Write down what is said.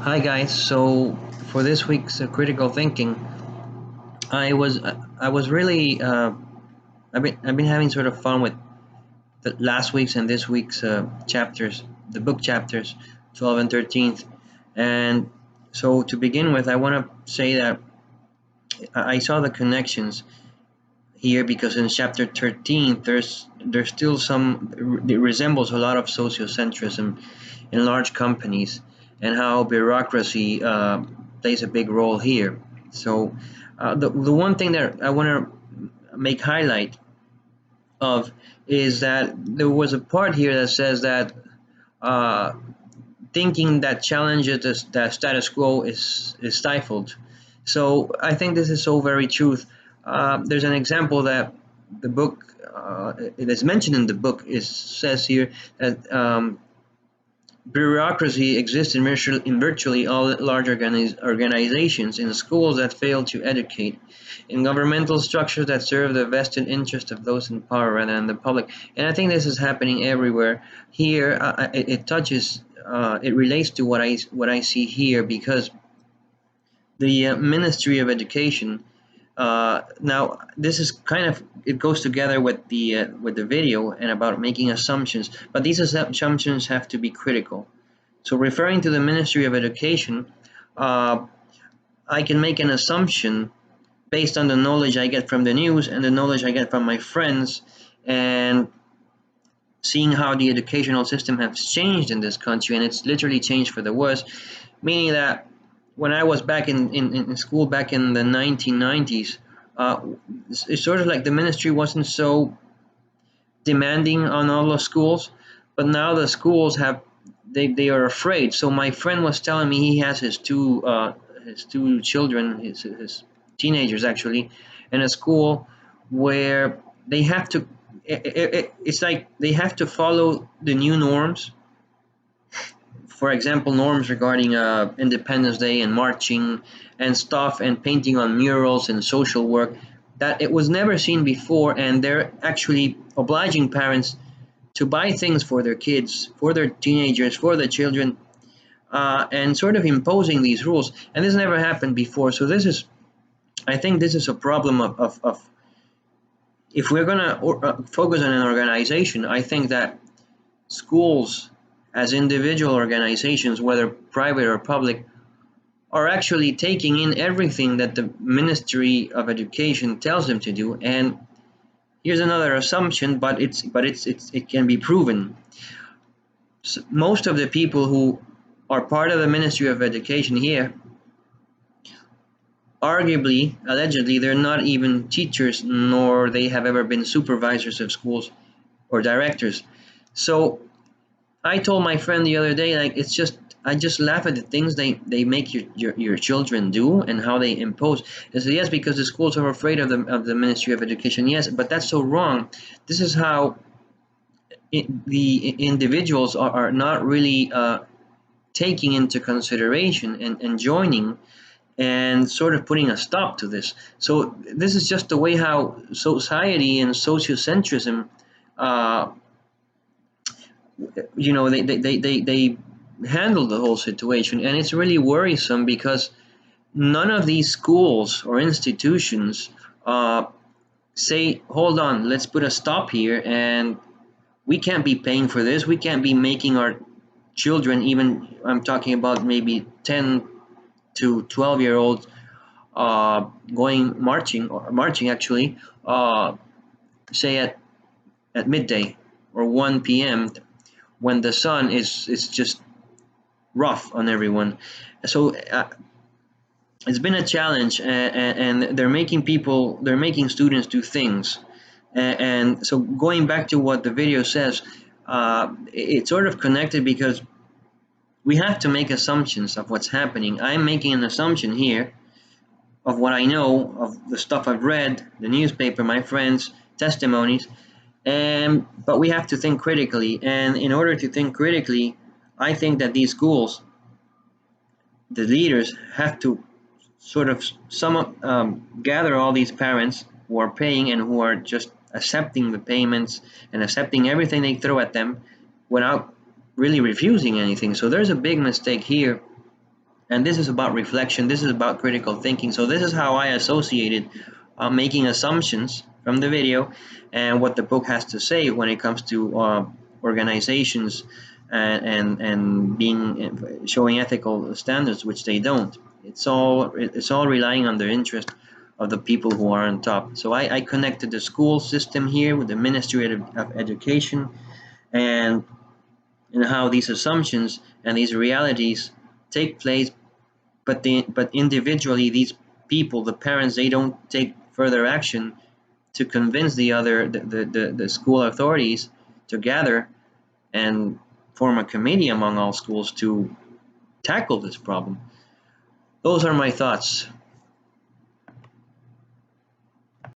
Hi guys. So for this week's critical thinking, I was really I've been having sort of fun with the last week's and this week's chapters, the book chapters 12 and 13th. And so to begin with, I want to say that I saw the connections here because in chapter 13 there's still some it resembles a lot of sociocentrism in large companies and how bureaucracy plays a big role here. So the one thing that I want to make highlight of is that there was a part here that says that uh, thinking that challenges the status quo is stifled. So I think this is so very truth. There's an example that the book it is mentioned in the book is says here that bureaucracy exists in virtually all large organizations, in schools that fail to educate, in governmental structures that serve the vested interest of those in power rather than the public. And I think this is happening everywhere. Here, it touches, it relates to what I see here because the Ministry of Education. Now, this is kind of it goes together with the video and about making assumptions, but these assumptions have to be critical. So, referring to the Ministry of Education, uh, I can make an assumption based on the knowledge I get from the news and the knowledge I get from my friends, and seeing how the educational system has changed in this country, and it's literally changed for the worse. Meaning that when I was back in school back in the 1990s, uh, it's sort of like the ministry wasn't so demanding on all the schools, but now the schools have they are afraid. So my friend was telling me he has his two children, his teenagers actually, in a school where they have to. It's like they have to follow the new norms. For example, norms regarding Independence Day and marching and stuff and painting on murals and social work that it was never seen before, and they're actually obliging parents to buy things for their kids, for their teenagers, for their children, and sort of imposing these rules. And this never happened before. So this is, I think, this is a problem of if we're gonna focus on an organization. I think that schools, as individual organizations, whether private or public, are actually taking in everything that the Ministry of Education tells them to do. And here's another assumption, but it can be proven. Most of the people who are part of the Ministry of Education here, arguably, allegedly, they're not even teachers, nor they have ever been supervisors of schools or directors. So I told my friend the other day, like, it's just I just laugh at the things they make your children do and how they impose. I said, yes, because the schools are afraid of the Ministry of Education. Yes, but that's so wrong. This is how the individuals are not really taking into consideration and joining and sort of putting a stop to this. So this is just the way how society and sociocentrism uh, they handle the whole situation, and it's really worrisome because none of these schools or institutions uh, say, hold on, let's put a stop here, and we can't be paying for this, we can't be making our children, even I'm talking about maybe 10 to 12-year olds, going marching actually, say at midday or 1 p.m. when the sun is just rough on everyone. So it's been a challenge, and they're making students do things. And so going back to what the video says, it's sort of connected because we have to make assumptions of what's happening. I'm making an assumption here of what I know, of the stuff I've read, the newspaper, my friends, testimonies, and but we have to think critically. And in order to think critically, I think that these schools, the leaders, have to sort of gather all these parents who are paying and who are just accepting the payments and accepting everything they throw at them without really refusing anything. So there's a big mistake here And this is about reflection, this is about critical thinking. So this is how I associated making assumptions from the video and what the book has to say when it comes to organizations and being showing ethical standards, which they don't. It's all relying on the interest of the people who are on top. So I connected the school system here with the Ministry of Education, and how these assumptions and these realities take place, but individually these people, the parents, they don't take further action to convince the school authorities to gather and form a committee among all schools to tackle this problem. Those are my thoughts.